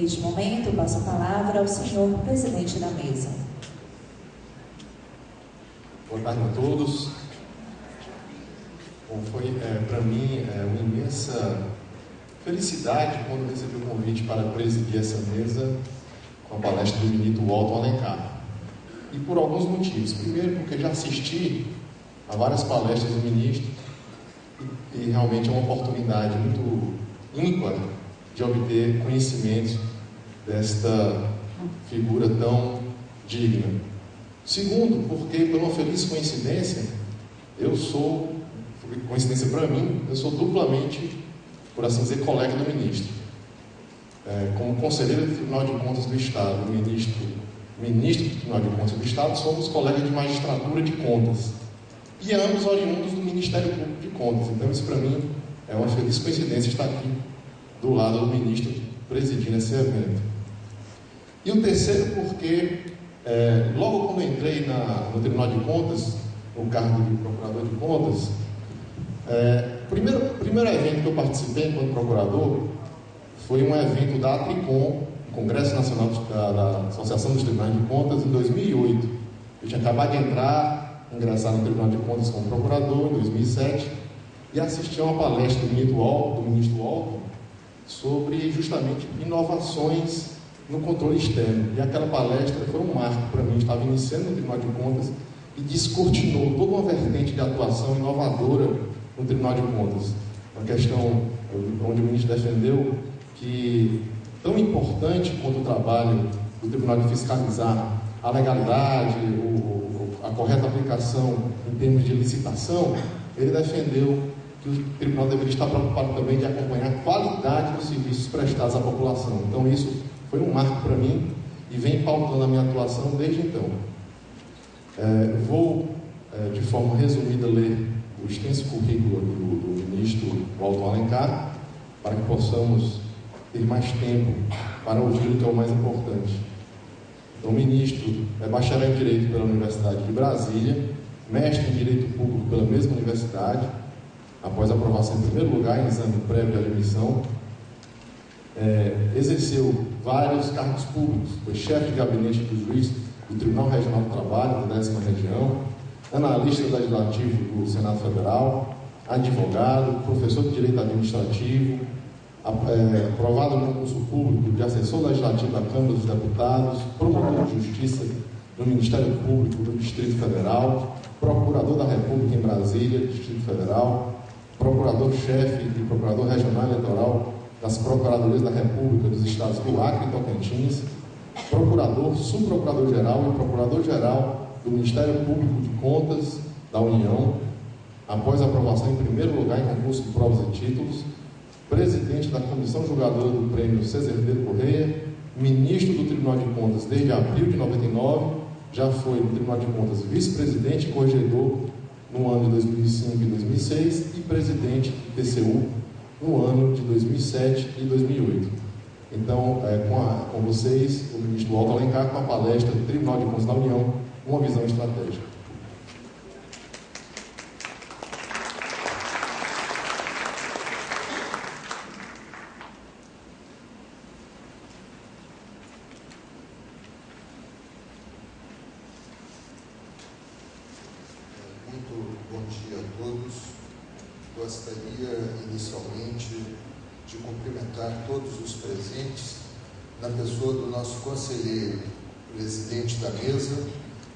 Neste momento, passo a palavra ao senhor presidente da mesa. Boa tarde a todos. Bom, foi para mim uma imensa felicidade quando recebi o convite para presidir essa mesa com a palestra do ministro Walton Alencar. E por alguns motivos. Primeiro, porque já assisti a várias palestras do ministro e realmente é uma oportunidade muito ímpar de obter conhecimentos desta figura tão digna. Segundo, porque, por uma feliz coincidência, coincidência para mim, eu sou duplamente, por assim dizer, colega do ministro. Como conselheiro do Tribunal de Contas do Estado, ministro do Tribunal de Contas do Estado, somos colegas de magistratura de contas. E ambos oriundos do Ministério Público de Contas. Então, isso para mim é uma feliz coincidência estar aqui do lado do ministro presidindo esse evento. E o terceiro, porque logo quando eu entrei no Tribunal de Contas, no cargo de procurador de contas, o primeiro evento que eu participei enquanto procurador foi um evento da ATRICOM, Congresso Nacional da Associação dos Tribunais de Contas, em 2008. Eu tinha acabado de ingressar no Tribunal de Contas como procurador em 2007 e assisti a uma palestra do ministro Walton sobre justamente inovações no controle externo. E aquela palestra foi um marco para mim. Eu estava iniciando no Tribunal de Contas e descortinou toda uma vertente de atuação inovadora no Tribunal de Contas. Uma questão onde o ministro defendeu que, tão importante quanto o trabalho do Tribunal de fiscalizar a legalidade, a correta aplicação em termos de licitação, ele defendeu que o Tribunal deveria estar preocupado também de acompanhar a qualidade dos serviços prestados à população. Então, isso foi um marco para mim e vem pautando a minha atuação desde então. Vou, de forma resumida, ler o extenso currículo do ministro Walton Alencar, para que possamos ter mais tempo para ouvir o que é o mais importante. Então, o ministro é bacharel em Direito pela Universidade de Brasília, mestre em Direito Público pela mesma universidade, após aprovação em primeiro lugar em exame prévio de admissão. Exerceu vários cargos públicos, foi chefe de gabinete do juiz do Tribunal Regional do Trabalho, da 10ª Região, analista legislativo do Senado Federal, advogado, professor de Direito Administrativo, aprovado no concurso público de assessor legislativo da Câmara dos Deputados, promotor de Justiça do Ministério Público do Distrito Federal, procurador da República em Brasília, Distrito Federal, procurador-chefe e procurador regional eleitoral das Procuradorias da República dos Estados do Acre e Tocantins, procurador, subprocurador-geral e procurador-geral do Ministério Público de Contas da União, após a aprovação em primeiro lugar em concurso de provas e títulos, presidente da Comissão Julgadora do Prêmio César Herdeiro Correia, ministro do Tribunal de Contas desde abril de 99, já foi no Tribunal de Contas vice-presidente e corregedor no ano de 2005 e 2006 e presidente do TCU no ano de 2007 e 2008. Então, com vocês, o ministro Walton Alencar, com a palestra do Tribunal de Contas da União, uma visão estratégica. Gostaria inicialmente de cumprimentar todos os presentes na pessoa do nosso conselheiro, presidente da mesa,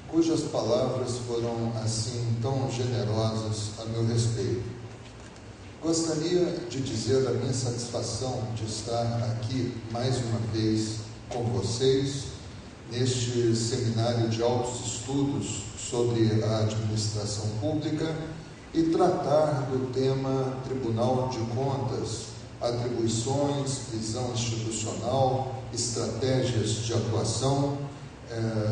cujas palavras foram assim tão generosas a meu respeito. Gostaria de dizer a minha satisfação de estar aqui mais uma vez com vocês neste seminário de altos estudos sobre a administração pública e tratar do tema Tribunal de Contas, atribuições, visão institucional, estratégias de atuação,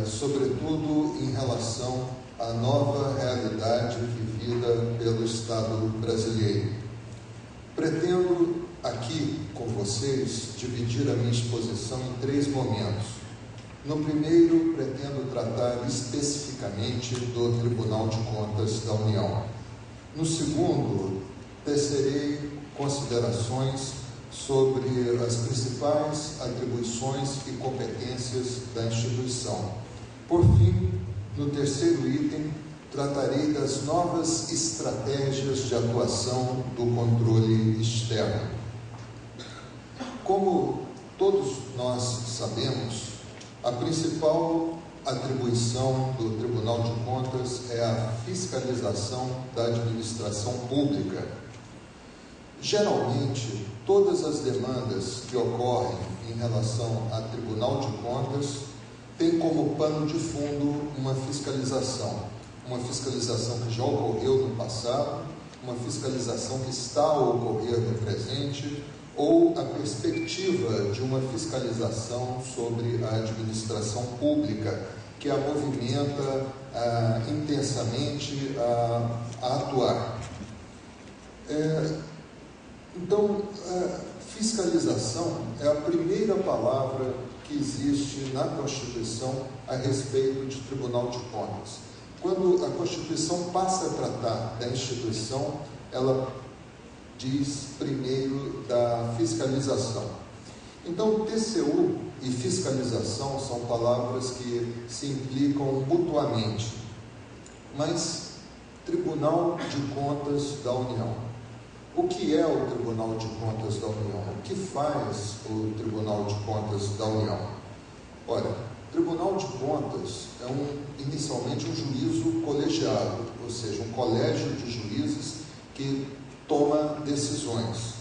sobretudo em relação à nova realidade vivida pelo Estado brasileiro. Pretendo aqui com vocês dividir a minha exposição em 3 momentos. No primeiro, pretendo tratar especificamente do Tribunal de Contas da União. No segundo, tecerei considerações sobre as principais atribuições e competências da instituição. Por fim, no terceiro item, tratarei das novas estratégias de atuação do controle externo. Como todos nós sabemos, a principal atribuição do Tribunal de Contas é a fiscalização da administração pública. Geralmente, todas as demandas que ocorrem em relação ao Tribunal de Contas têm como pano de fundo uma fiscalização que já ocorreu no passado, uma fiscalização que está a ocorrer no presente, ou a perspectiva de uma fiscalização sobre a administração pública, que a movimenta intensamente a atuar. Então, fiscalização é a primeira palavra que existe na Constituição a respeito de Tribunal de Contas. Quando a Constituição passa a tratar da instituição, ela diz primeiro da fiscalização. Então, TCU e fiscalização são palavras que se implicam mutuamente. Mas, Tribunal de Contas da União. O que é o Tribunal de Contas da União? O que faz o Tribunal de Contas da União? Olha, Tribunal de Contas é inicialmente um juízo colegiado, ou seja, um colégio de juízes que toma decisões.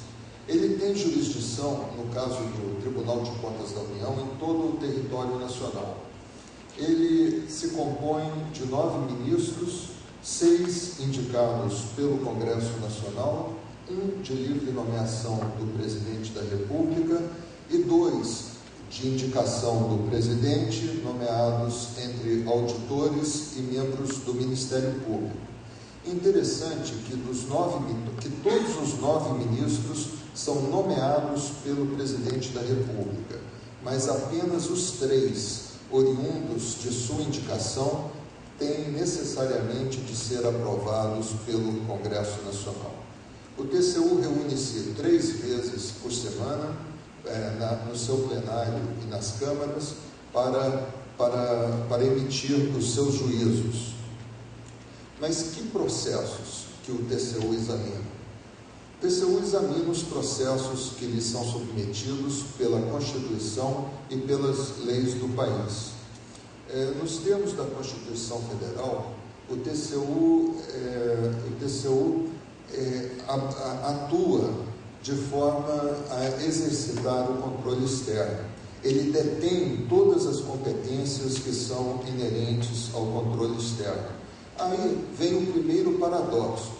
Ele tem jurisdição, no caso do Tribunal de Contas da União, em todo o território nacional. Ele se compõe de 9 ministros, 6 indicados pelo Congresso Nacional, 1 de livre nomeação do Presidente da República e 2 de indicação do Presidente, nomeados entre auditores e membros do Ministério Público. Interessante que todos os 9 ministros são nomeados pelo Presidente da República, mas apenas os 3 oriundos de sua indicação têm necessariamente de ser aprovados pelo Congresso Nacional. O TCU reúne-se 3 vezes por semana, no seu plenário e nas câmaras, para emitir os seus juízos. Mas que processos que o TCU examina? O TCU examina os processos que lhes são submetidos pela Constituição e pelas leis do país. Nos termos da Constituição Federal, o TCU atua de forma a exercitar o controle externo. Ele detém todas as competências que são inerentes ao controle externo. Aí vem o primeiro paradoxo.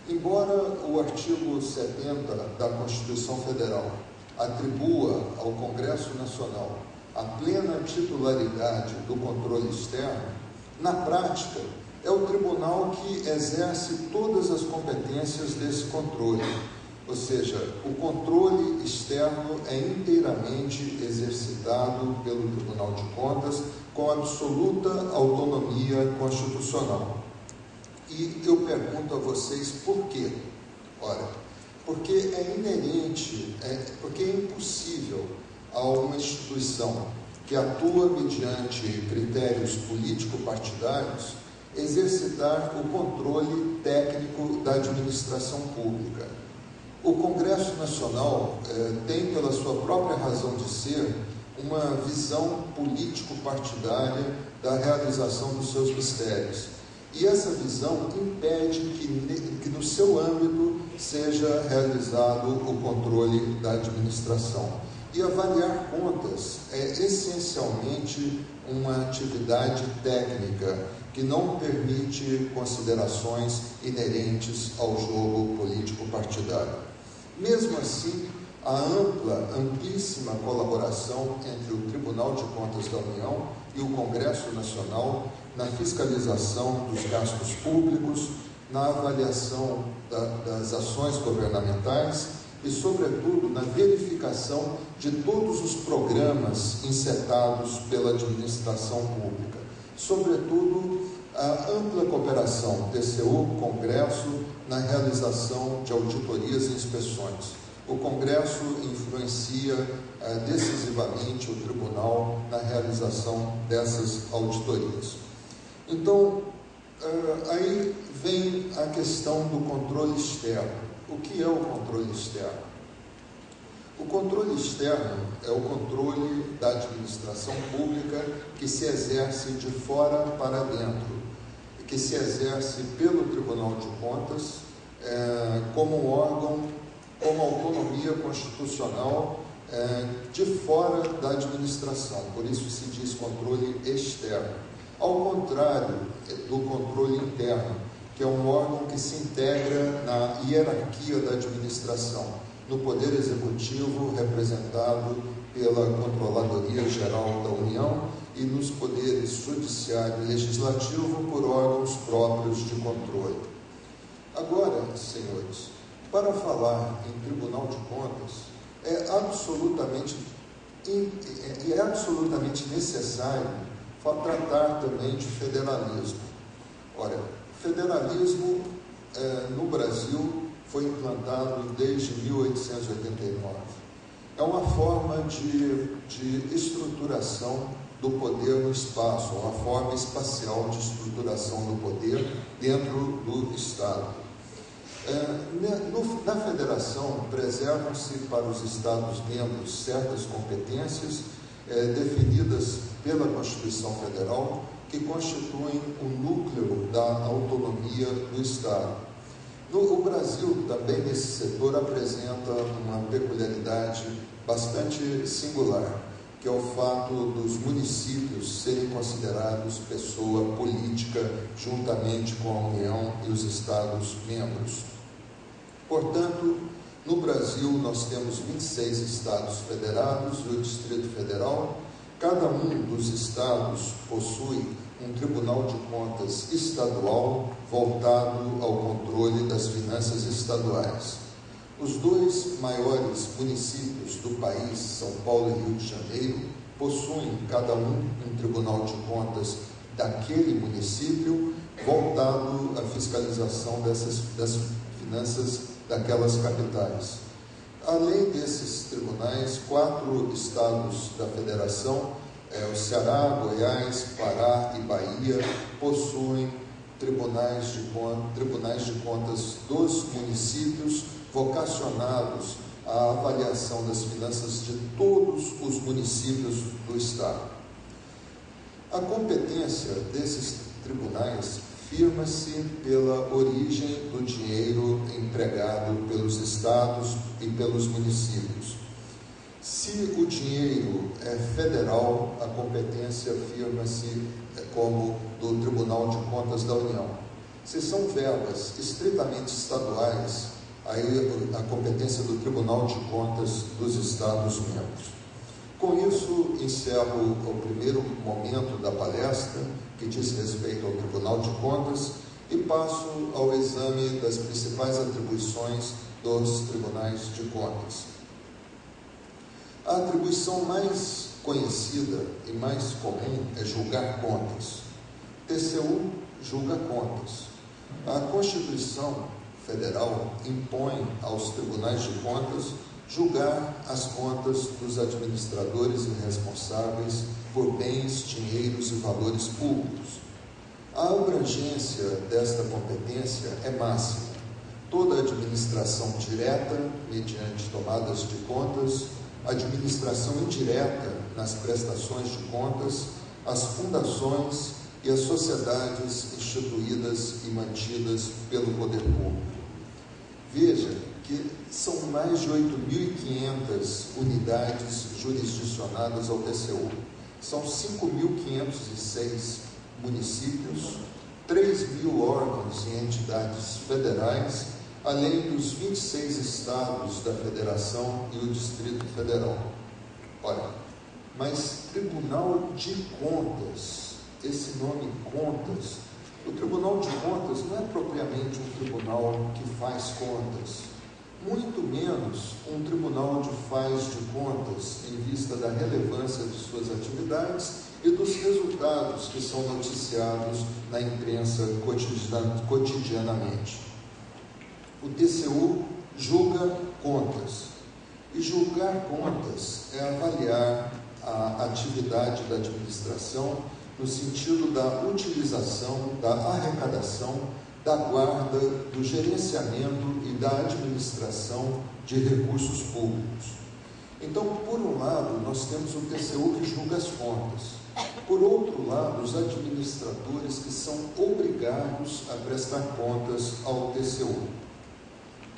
Embora o artigo 70 da Constituição Federal atribua ao Congresso Nacional a plena titularidade do controle externo, na prática, é o tribunal que exerce todas as competências desse controle. Ou seja, o controle externo é inteiramente exercitado pelo Tribunal de Contas com absoluta autonomia constitucional. E eu pergunto a vocês por quê? Ora, porque é inerente, porque é impossível a uma instituição que atua mediante critérios político-partidários exercitar o controle técnico da administração pública. O Congresso Nacional tem, pela sua própria razão de ser, uma visão político-partidária da realização dos seus mistérios. E essa visão impede que no seu âmbito seja realizado o controle da administração. E avaliar contas é essencialmente uma atividade técnica que não permite considerações inerentes ao jogo político-partidário. Mesmo assim, a amplíssima colaboração entre o Tribunal de Contas da União e o Congresso Nacional na fiscalização dos gastos públicos, na avaliação das ações governamentais e, sobretudo, na verificação de todos os programas encetados pela administração pública. Sobretudo, a ampla cooperação TCU-Congresso na realização de auditorias e inspeções. o Congresso influencia decisivamente o Tribunal na realização dessas auditorias. Então, aí vem a questão do controle externo. O que é o controle externo? O controle externo é o controle da administração pública que se exerce de fora para dentro, que se exerce pelo Tribunal de Contas como um órgão, como autonomia constitucional de fora da administração. Por isso se diz controle externo. Ao contrário do controle interno, que é um órgão que se integra na hierarquia da administração, no Poder Executivo, representado pela Controladoria Geral da União, e nos poderes Judiciário e Legislativo por órgãos próprios de controle. Agora, senhores, para falar em Tribunal de Contas, é absolutamente necessário tratar também de federalismo. Ora, federalismo no Brasil foi implantado desde 1889. É uma forma de estruturação do poder no espaço, uma forma espacial de estruturação do poder dentro do Estado. Na federação, preservam-se para os Estados-membros certas competências definidas pela Constituição Federal, que constituem o núcleo da autonomia do Estado. O Brasil, também nesse setor, apresenta uma peculiaridade bastante singular, que é o fato dos municípios serem considerados pessoa política juntamente com a União e os Estados-membros. Portanto, no Brasil nós temos 26 estados federados e o Distrito Federal. Cada um dos estados possui um Tribunal de Contas estadual voltado ao controle das finanças estaduais. Os dois maiores municípios do país, São Paulo e Rio de Janeiro, possuem cada um Tribunal de Contas daquele município voltado à fiscalização das finanças daquelas capitais. Além desses tribunais, 4 estados da federação, o Ceará, Goiás, Pará e Bahia, possuem tribunais de contas dos municípios vocacionados à avaliação das finanças de todos os municípios do Estado. A competência desses tribunais firma-se pela origem do dinheiro empregado pelos estados e pelos municípios. Se o dinheiro é federal, a competência firma-se como do Tribunal de Contas da União. Se são verbas estritamente estaduais, aí a competência do Tribunal de Contas dos Estados-membros. Com isso, encerro o primeiro momento da palestra, que diz respeito ao Tribunal de Contas, e passo ao exame das principais atribuições dos Tribunais de Contas. A atribuição mais conhecida e mais comum é julgar contas. TCU julga contas. A Constituição Federal impõe aos tribunais de contas julgar as contas dos administradores e responsáveis por bens, dinheiros e valores públicos. A abrangência desta competência é máxima. Toda administração direta, mediante tomadas de contas, administração indireta nas prestações de contas, as fundações e as sociedades instituídas e mantidas pelo poder público. Veja que são mais de 8.500 unidades jurisdicionadas ao TCU. São 5.506 municípios, 3.000 órgãos e entidades federais, além dos 26 estados da Federação e o Distrito Federal. Olha, mas Tribunal de Contas, esse nome Contas, o Tribunal de Contas não é propriamente um tribunal que faz contas, muito menos um tribunal faz de contas em vista da relevância de suas atividades e dos resultados que são noticiados na imprensa cotidianamente. O TCU julga contas. E julgar contas é avaliar a atividade da administração no sentido da utilização, da arrecadação, da guarda, do gerenciamento e da administração de recursos públicos. Então, por um lado, nós temos o TCU que julga as contas. Por outro lado, os administradores que são obrigados a prestar contas ao TCU.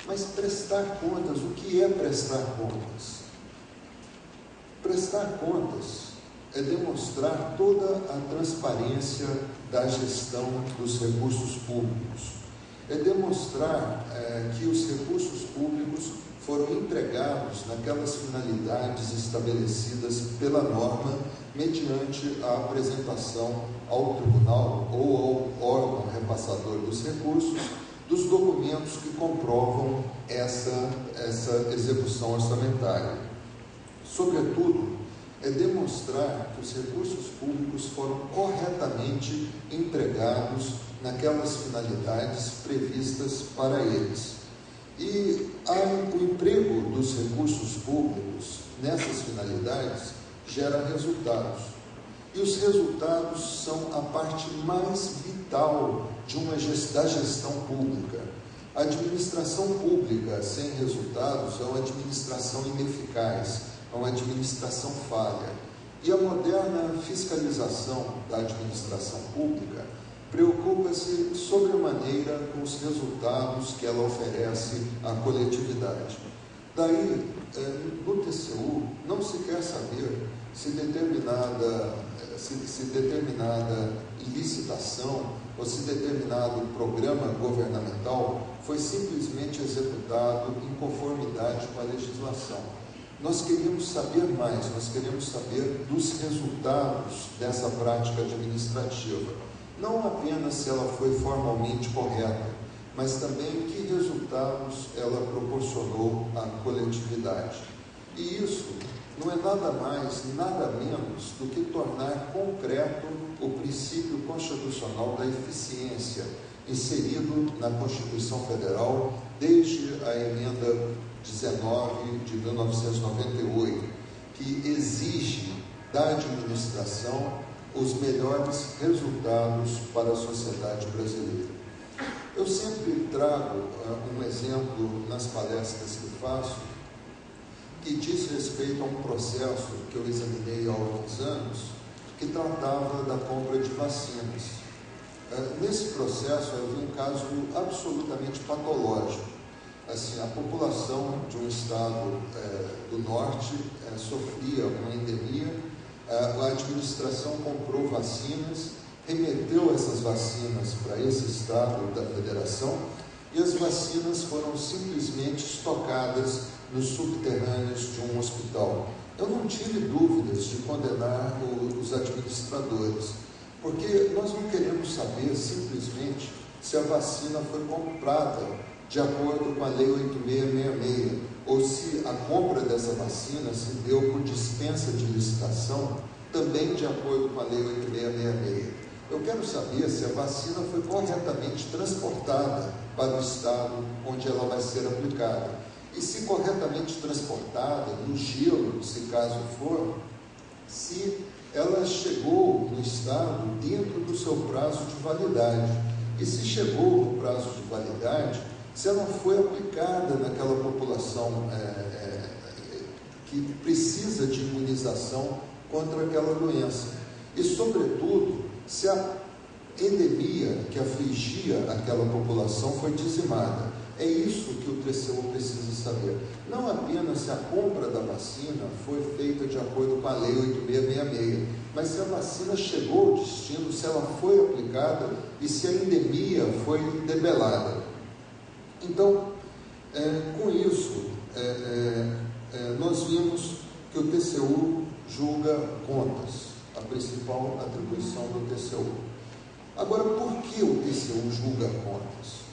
Mas prestar contas, o que é prestar contas? Prestar contas é demonstrar toda a transparência da gestão dos recursos públicos. É demonstrar que os recursos públicos foram empregados naquelas finalidades estabelecidas pela norma mediante a apresentação ao tribunal ou ao órgão repassador dos recursos dos documentos que comprovam essa execução orçamentária. Sobretudo, é demonstrar que os recursos públicos foram corretamente empregados naquelas finalidades previstas para eles. E o emprego dos recursos públicos nessas finalidades gera resultados. E os resultados são a parte mais vital da gestão pública. A administração pública sem resultados é uma administração ineficaz, é uma administração falha. E a moderna fiscalização da administração pública preocupa-se sobremaneira com os resultados que ela oferece à coletividade. Daí, no TCU, não se quer saber se determinada licitação ou se determinado programa governamental foi simplesmente executado em conformidade com a legislação. Nós queríamos saber mais, nós queremos saber dos resultados dessa prática administrativa. Não apenas se ela foi formalmente correta, mas também que resultados ela proporcionou à coletividade. E isso não é nada mais, nada menos do que tornar concreto o princípio constitucional da eficiência, inserido na Constituição Federal desde a emenda 19 de 1998, que exige da administração os melhores resultados para a sociedade brasileira. Eu sempre trago um exemplo nas palestras que faço, que diz respeito a um processo que eu examinei há alguns anos, que tratava da compra de vacinas. Nesse processo havia um caso absolutamente patológico. Assim, a população de um estado do norte sofria uma endemia, a administração comprou vacinas, remeteu essas vacinas para esse estado da federação e as vacinas foram simplesmente estocadas nos subterrâneos de um hospital. Eu não tive dúvidas de condenar os administradores, porque nós não queremos saber simplesmente se a vacina foi comprada de acordo com a Lei 8666, ou se a compra dessa vacina se deu por dispensa de licitação, também de acordo com a Lei 8666. Eu quero saber se a vacina foi corretamente transportada para o estado onde ela vai ser aplicada. E se corretamente transportada, no gelo, se caso for, se ela chegou no estado dentro do seu prazo de validade. E se chegou no prazo de validade, se ela foi aplicada naquela população que precisa de imunização contra aquela doença. E, sobretudo, se a endemia que afligia aquela população foi dizimada. É isso que o TCU precisa saber. Não apenas se a compra da vacina foi feita de acordo com a Lei 8666, mas se a vacina chegou ao destino, se ela foi aplicada e se a endemia foi debelada. Então, com isso, nós vimos que o TCU julga contas, a principal atribuição do TCU. Agora, por que o TCU julga contas?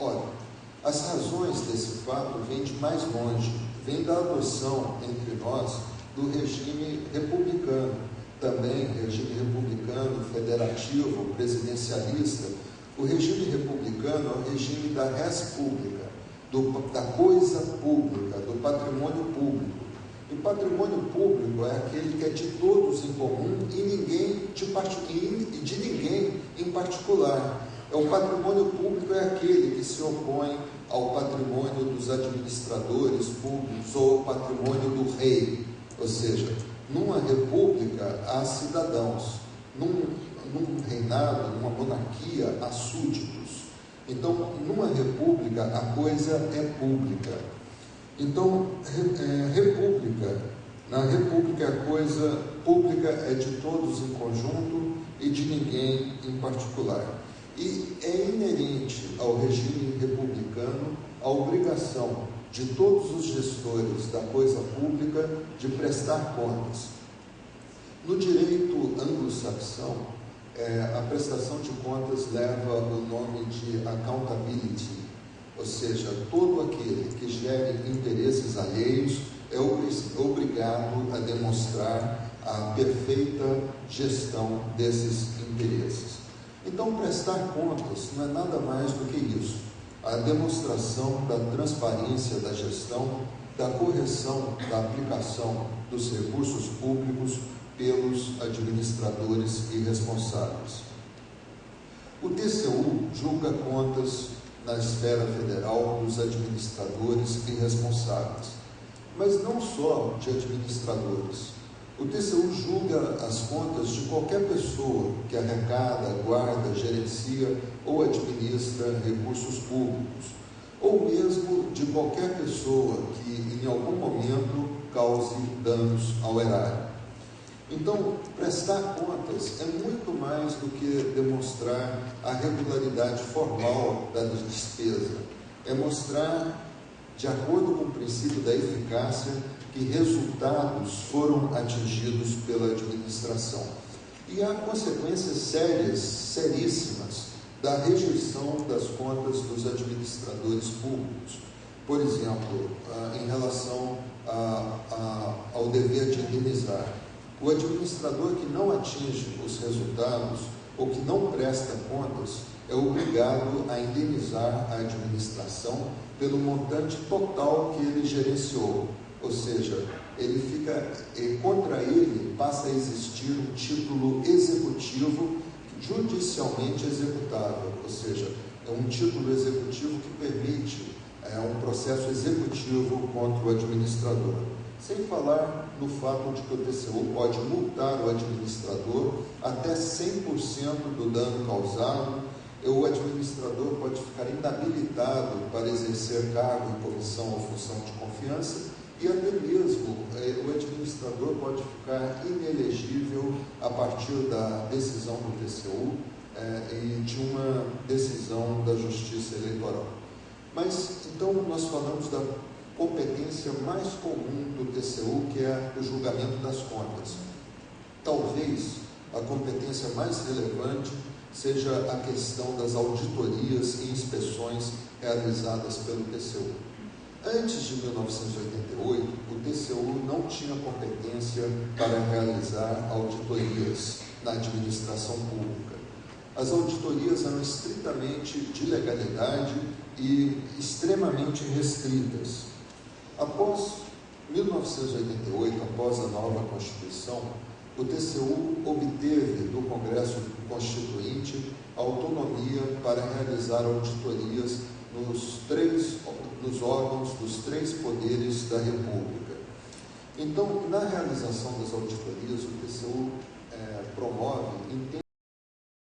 Olha, as razões desse fato vêm de mais longe, vêm da adoção entre nós do regime republicano, também regime republicano, federativo, presidencialista. O regime republicano é o regime da res pública. da coisa pública, do patrimônio público. E patrimônio público é aquele que é de todos em comum e de ninguém em particular. O patrimônio público é aquele que se opõe ao patrimônio dos administradores públicos ou ao patrimônio do rei. Ou seja, numa república há cidadãos, num reinado, numa monarquia há súditos. Então, numa república a coisa é pública. Então, na república a coisa pública é de todos em conjunto e de ninguém em particular. E é inerente ao regime republicano a obrigação de todos os gestores da coisa pública de prestar contas. No direito anglo-saxão, a prestação de contas leva o nome de accountability, ou seja, todo aquele que gere interesses alheios é obrigado a demonstrar a perfeita gestão desses interesses. Então, prestar contas não é nada mais do que isso, a demonstração da transparência da gestão, da correção da aplicação dos recursos públicos pelos administradores e responsáveis. O TCU julga contas na esfera federal dos administradores e responsáveis, mas não só de administradores. O TCU julga as contas de qualquer pessoa que arrecada, guarda, gerencia ou administra recursos públicos, ou mesmo de qualquer pessoa que em algum momento cause danos ao erário. Então, prestar contas é muito mais do que demonstrar a regularidade formal da despesa, é mostrar, de acordo com o princípio da eficácia, que resultados foram atingidos pela administração. E há consequências seríssimas da rejeição das contas dos administradores públicos. Por exemplo, em relação ao dever de indenizar. O administrador que não atinge os resultados ou que não presta contas é obrigado a indenizar a administração pelo montante total que ele gerenciou. Ou seja, contra ele passa a existir um título executivo judicialmente executável, ou seja, é um título executivo que permite um processo executivo contra o administrador. Sem falar no fato de que o TCU pode multar o administrador até 100% do dano causado. O administrador pode ficar inabilitado para exercer cargo em comissão ou função de confiança e até mesmo o administrador pode ficar inelegível a partir da decisão do TCU e de uma decisão da Justiça Eleitoral. Mas, então, nós falamos da competência mais comum do TCU, que é o julgamento das contas. Talvez a competência mais relevante seja a questão das auditorias e inspeções realizadas pelo TCU. Antes de 1988, o TCU não tinha competência para realizar auditorias na administração pública. As auditorias eram estritamente de legalidade e extremamente restritas. Após 1988, após a nova Constituição, o TCU obteve do Congresso Constituinte autonomia para realizar auditorias nos órgãos dos três poderes da República. Então, na realização das auditorias,